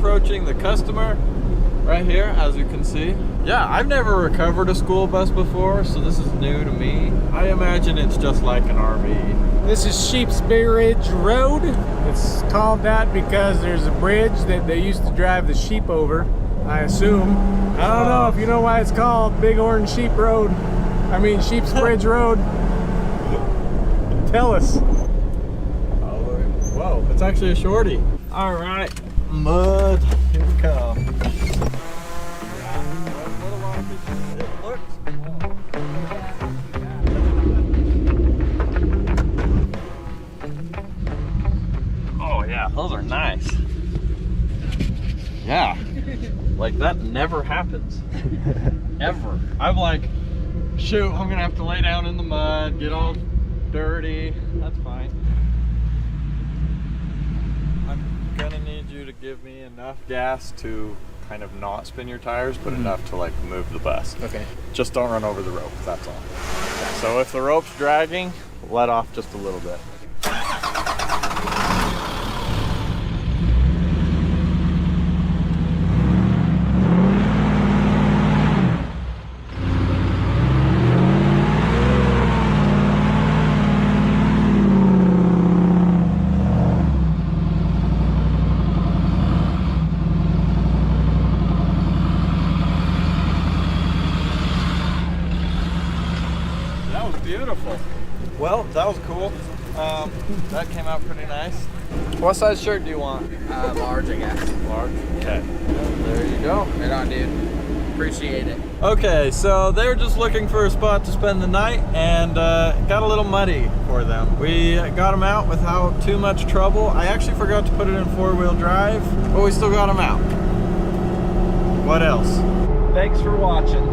approaching the customer right here, as you can see. Yeah, I've never recovered a school bus before, so this is new to me. I imagine it's just like an RV. This is Sheep's Bay Ridge Road. It's called that because there's a bridge that they used to drive the sheep over, I assume. I don't know if you know why it's called Big Orange Sheep Road. I mean, Sheep's Bridge Road. Tell us. Whoa, it's actually a shorty. All right, mud, here we come. Oh yeah, those are nice. Yeah, like that never happens, ever. I'm like, shoot, I'm gonna have to lay down in the mud, get all dirty. That's fine. I'm gonna need you to give me enough gas to kind of not spin your tires, but enough to like move the bus. Okay. Just don't run over the rope, that's all. So if the rope's dragging, let off just a little bit. Beautiful. Well, that was cool. That came out pretty nice. What size shirt do you want? Large, I guess. Large? Okay. There you go. Right on, dude. Appreciate it. Okay, so they were just looking for a spot to spend the night, and got a little muddy for them. We got them out without too much trouble. I actually forgot to put it in four-wheel drive, but we still got them out. What else? Thanks for watching.